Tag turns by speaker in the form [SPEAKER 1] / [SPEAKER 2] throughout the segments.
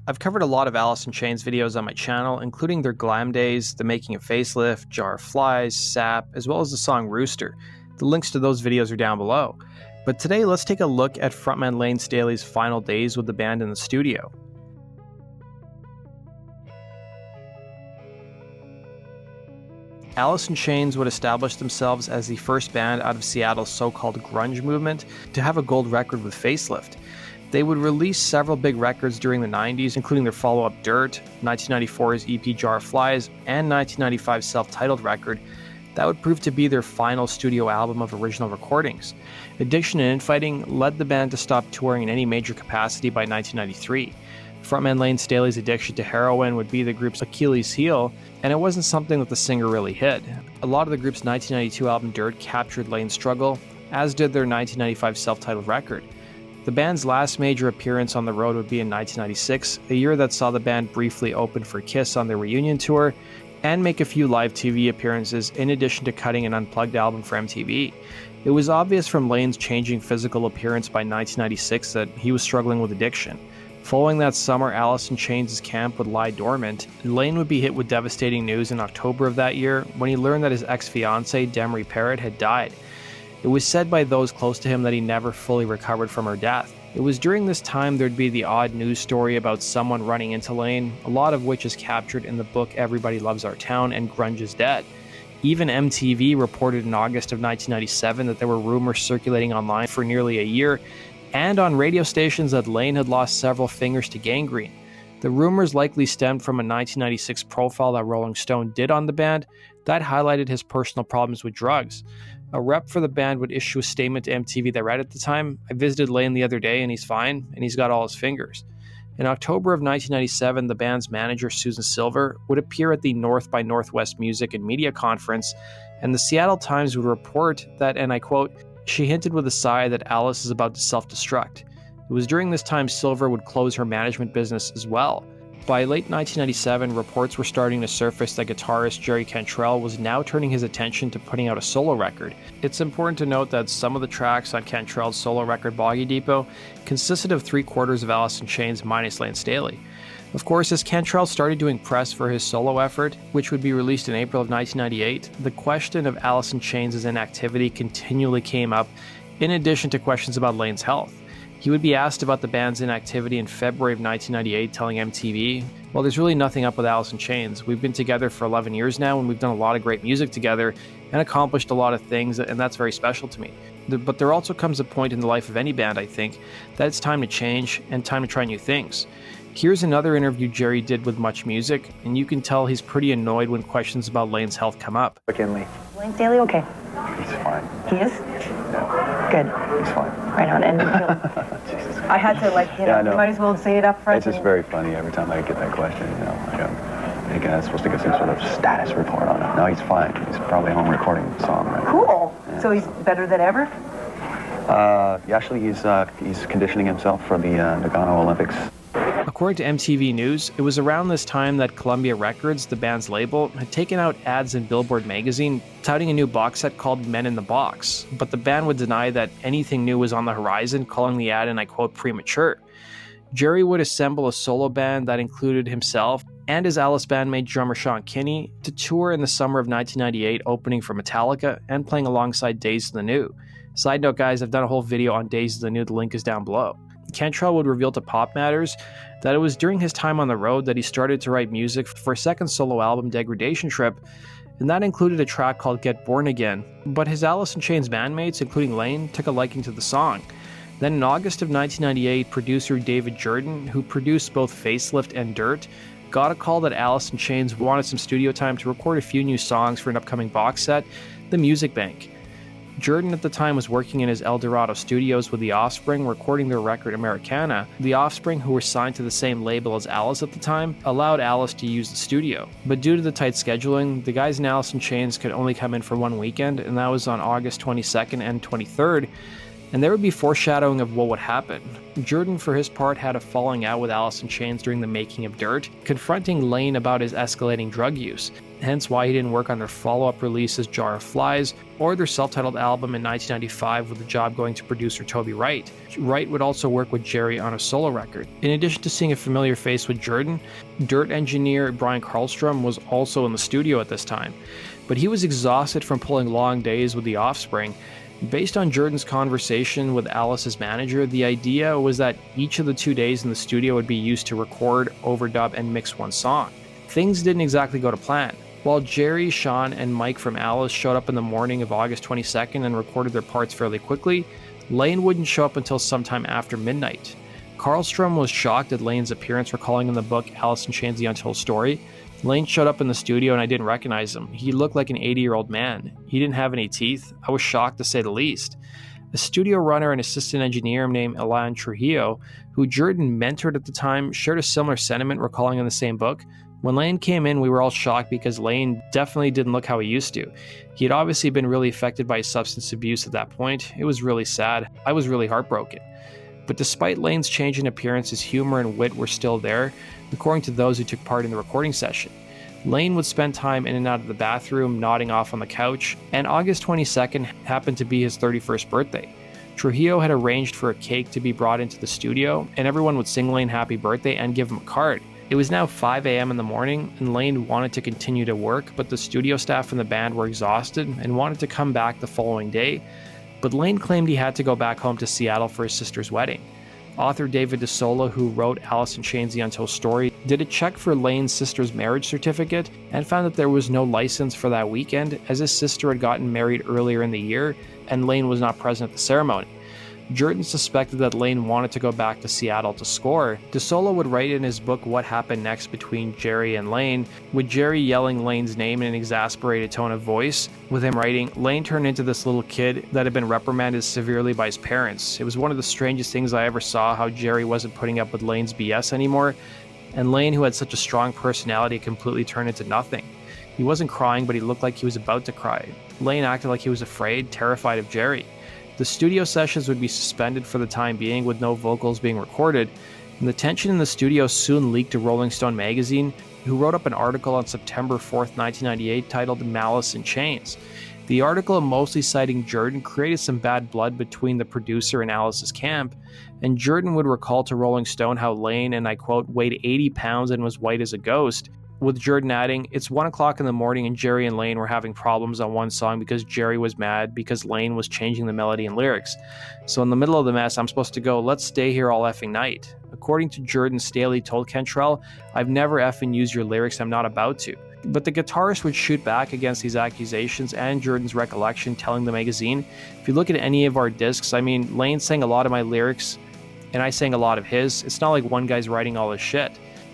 [SPEAKER 1] I've covered a lot of Alice in Chains videos on my channel, including their glam days, the making of Facelift, Jar of Flies, Sap, as well as the song Rooster. The links to those videos are down below. But today, let's take a look at frontman Layne Staley's final days with the band in the studio. Alice in Chains would establish themselves as the first band out of Seattle's so-called grunge movement to have a gold record with Facelift. They would release several big records during the 90s, including their follow-up Dirt, 1994's EP Jar of Flies, and 1995's self-titled record that would prove to be their final studio album of original recordings. Addiction and infighting led the band to stop touring in any major capacity by 1993. Frontman Layne Staley's addiction to heroin would be the group's Achilles heel, and it wasn't something that the singer really hid. A lot of the group's 1992 album Dirt captured Layne's struggle, as did their 1995 self-titled record. The band's last major appearance on the road would be in 1996, a year that saw the band briefly open for Kiss on their reunion tour and make a few live TV appearances in addition to cutting an unplugged album for MTV. It was obvious from Layne's changing physical appearance by 1996 that he was struggling with addiction. Following that summer, Alice in Chains' camp would lie dormant, and Layne would be hit with devastating news in October of that year when he learned that his ex-fiancée, Demery Parrott, had died. It was said by those close to him that he never fully recovered from her death. It was during this time there'd be the odd news story about someone running into Layne, a lot of which is captured in the book Everybody Loves Our Town and Grunge is Dead. Even MTV reported in August of 1997 that there were rumors circulating online for nearly a year, and on radio stations that Layne had lost several fingers to gangrene. The rumors likely stemmed from a 1996 profile that Rolling Stone did on the band that highlighted his personal problems with drugs. A rep for the band would issue a statement to MTV that read at the time, "I visited Layne the other day and he's fine, and he's got all his fingers." In October of 1997, the band's manager, Susan Silver, would appear at the North by Northwest Music and Media Conference, and the Seattle Times would report that, and I quote, "She hinted with a sigh that Alice is about to self-destruct." It was during this time Silver would close her management business as well. By late 1997, reports were starting to surface that guitarist Jerry Cantrell was now turning his attention to putting out a solo record. It's important to note that some of the tracks on Cantrell's solo record Boggy Depot consisted of 3/4 of Alice in Chains minus Layne Staley. Of course, as Cantrell started doing press for his solo effort, which would be released in April of 1998, the question of Alice in Chains' inactivity continually came up, in addition to questions about Layne's health. He would be asked about the band's inactivity in February of 1998, telling MTV, "Well, there's really nothing up with Alice in Chains. We've been together for 11 years now, and we've done a lot of great music together and accomplished a lot of things, and that's very special to me. But there also comes a point in the life of any band, I think, that it's time to change and time to try new things." Here's another interview Jerry did with Much Music, and you can tell he's pretty annoyed when questions about Layne's health come up.
[SPEAKER 2] McKinley.
[SPEAKER 3] Layne Staley, okay.
[SPEAKER 2] He's fine.
[SPEAKER 3] He is?
[SPEAKER 2] Yeah,
[SPEAKER 3] Good.
[SPEAKER 2] he's fine.
[SPEAKER 3] Right on. And
[SPEAKER 2] Jesus.
[SPEAKER 3] I had to,
[SPEAKER 2] Yeah, I know.
[SPEAKER 3] you might as well say it up front.
[SPEAKER 2] It's just very funny every time I get that question, you know. I think I'm supposed to get some sort of status report on it. No, he's fine. He's probably home recording the song right now.
[SPEAKER 3] Cool.
[SPEAKER 2] Yeah.
[SPEAKER 3] So he's better than ever?
[SPEAKER 2] Actually, he's conditioning himself for the Nagano Olympics.
[SPEAKER 1] According to MTV News, it was around this time that Columbia Records, the band's label, had taken out ads in Billboard magazine touting a new box set called Men in the Box, but the band would deny that anything new was on the horizon, calling the ad, and I quote, premature. Jerry would assemble a solo band that included himself and his Alice bandmate drummer Sean Kinney to tour in the summer of 1998, opening for Metallica and playing alongside Days of the New. Side note, guys, I've done a whole video on Days of the New, the link is down below. Cantrell would reveal to Pop Matters that it was during his time on the road that he started to write music for a second solo album, Degradation Trip, and that included a track called Get Born Again. But his Alice in Chains bandmates, including Layne, took a liking to the song. Then in August of 1998, producer David Jordan, who produced both Facelift and Dirt, got a call that Alice in Chains wanted some studio time to record a few new songs for an upcoming box set, The Music Bank. Jordan at the time was working in his El Dorado studios with The Offspring, recording their record Americana. The Offspring, who were signed to the same label as Alice at the time, allowed Alice to use the studio. But due to the tight scheduling, the guys in Alice in Chains could only come in for one weekend, and that was on August 22nd and 23rd, and there would be foreshadowing of what would happen. Jordan, for his part, had a falling out with Alice in Chains during the making of Dirt, confronting Layne about his escalating drug use. hence why he didn't work on their follow-up releases Jar of Flies or their self-titled album in 1995 with the job going to producer Toby Wright. Wright would also work with Jerry on a solo record. In addition to seeing a familiar face with Jordan, Dirt engineer Brian Karlstrom was also in the studio at this time, but he was exhausted from pulling long days with The Offspring. Based on Jordan's conversation with Alice's manager, the idea was that each of the 2 days in the studio would be used to record, overdub, and mix one song. Things didn't exactly go to plan. While Jerry, Sean, and Mike from Alice showed up in the morning of August 22nd and recorded their parts fairly quickly, Layne wouldn't show up until sometime after midnight. Karlstrom was shocked at Layne's appearance, recalling in the book Alice in Chains: The Untold Story. Layne showed up in the studio and I didn't recognize him. He looked like an 80-year-old man. He didn't have any teeth. I was shocked to say the least. A studio runner and assistant engineer named Elan Trujillo, who Jordan mentored at the time, shared a similar sentiment, recalling in the same book. When Layne came in, we were all shocked because Layne definitely didn't look how he used to. He had obviously been really affected by substance abuse at that point. It was really sad. I was really heartbroken. But despite Layne's change in appearance, his humor and wit were still there, according to those who took part in the recording session. Layne would spend time in and out of the bathroom, nodding off on the couch, and August 22nd happened to be his 31st birthday. Trujillo had arranged for a cake to be brought into the studio, and everyone would sing Layne happy birthday and give him a card. It was now 5 a.m. in the morning, and Layne wanted to continue to work, but the studio staff and the band were exhausted and wanted to come back the following day. But Layne claimed he had to go back home to Seattle for his sister's wedding. Author David DeSola, who wrote Alice in Chains: The Untold Story, did a check for Layne's sister's marriage certificate and found that there was no license for that weekend, as his sister had gotten married earlier in the year and Layne was not present at the ceremony. Jordan suspected that Layne wanted to go back to Seattle to score. DeSola would write in his book what happened next between Jerry and Layne, with Jerry yelling Layne's name in an exasperated tone of voice, with him writing, "Layne turned into this little kid that had been reprimanded severely by his parents. It was one of the strangest things I ever saw, how Jerry wasn't putting up with Layne's BS anymore, and Layne, who had such a strong personality, completely turned into nothing. He wasn't crying, but he looked like he was about to cry. Layne acted like he was afraid, terrified of Jerry." The studio sessions would be suspended for the time being, with no vocals being recorded, and the tension in the studio soon leaked to Rolling Stone magazine, who wrote up an article on September 4th, 1998 titled Malice in Chains. The article, mostly citing Jordan, created some bad blood between the producer and Alice's camp, and Jordan would recall to Rolling Stone how Layne, and I quote, "weighed 80 pounds and was white as a ghost," with Jordan adding, "It's 1 o'clock in the morning and Jerry and Layne were having problems on one song because Jerry was mad because Layne was changing the melody and lyrics. So in the middle of the mess, I'm supposed to go, let's stay here all effing night." According to Jordan, Staley told Cantrell, "I've never effing used your lyrics, I'm not about to." But the guitarist would shoot back against these accusations and Jordan's recollection, telling the magazine, "If you look at any of our discs, I mean, Layne sang a lot of my lyrics and I sang a lot of his. It's not like one guy's writing all his shit."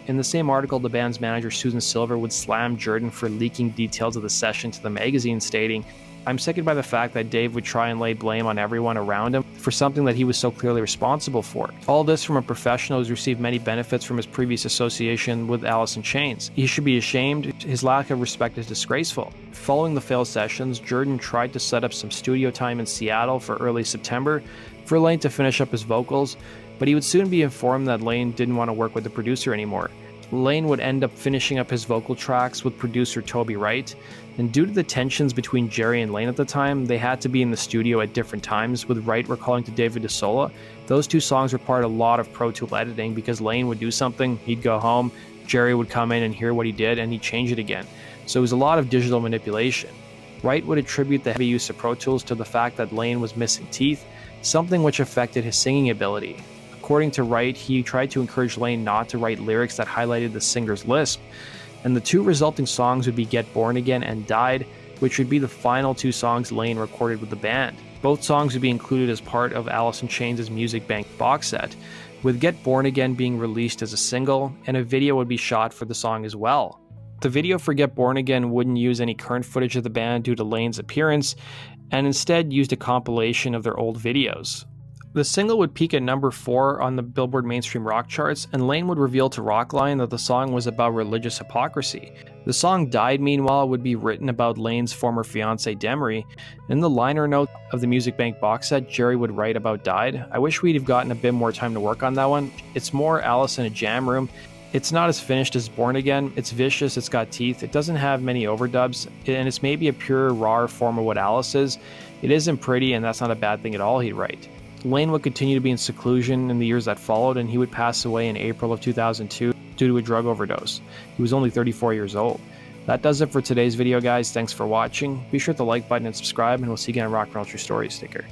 [SPEAKER 1] In the same article, the band's manager Susan Silver would slam Jordan for leaking details of the session to the magazine, stating, "I'm sickened by the fact that Dave would try and lay blame on everyone around him for something that he was so clearly responsible for. All this from a professional who's received many benefits from his previous association with Alice in Chains. He should be ashamed. His lack of respect is disgraceful." Following the failed sessions, Jordan tried to set up some studio time in Seattle for early September for Layne to finish up his vocals, but he would soon be informed that Layne didn't want to work with the producer anymore. Layne would end up finishing up his vocal tracks with producer Toby Wright, and due to the tensions between Jerry and Layne at the time, they had to be in the studio at different times, with Wright recalling to David DeSola, "Those two songs required a lot of Pro Tool editing because Layne would do something, he'd go home, Jerry would come in and hear what he did, and he'd change it again. So it was a lot of digital manipulation." Wright would attribute the heavy use of Pro Tools to the fact that Layne was missing teeth, something which affected his singing ability. According to Wright, he tried to encourage Layne not to write lyrics that highlighted the singer's lisp, and the two resulting songs would be Get Born Again and Died, which would be the final two songs Layne recorded with the band. Both songs would be included as part of Alice in Chains' Music Bank box set, with Get Born Again being released as a single, and a video would be shot for the song as well. The video for Get Born Again wouldn't use any current footage of the band due to Layne's appearance, and instead used a compilation of their old videos. The single would peak at number 4 on the Billboard mainstream rock charts, and Layne would reveal to Rockline that the song was about religious hypocrisy. The song Died, meanwhile, would be written about Layne's former fiancée Demery. In the liner note of the Music Bank box set, Jerry would write about Died, "I wish we'd have gotten a bit more time to work on that one. It's more Alice in a jam room, It's not as finished as Born Again. It's vicious, it's got teeth, it doesn't have many overdubs, and it's maybe a pure, raw form of what Alice is. It isn't pretty, and that's not a bad thing at all, he'd write. Layne would continue to be in seclusion in the years that followed, and he would pass away in April of 2002 due to a drug overdose. He was only 34 years old. That does it for today's video, guys. Thanks for watching. Be sure to like button and subscribe, and we'll see you again on Rock and Roll True Stories. Take care.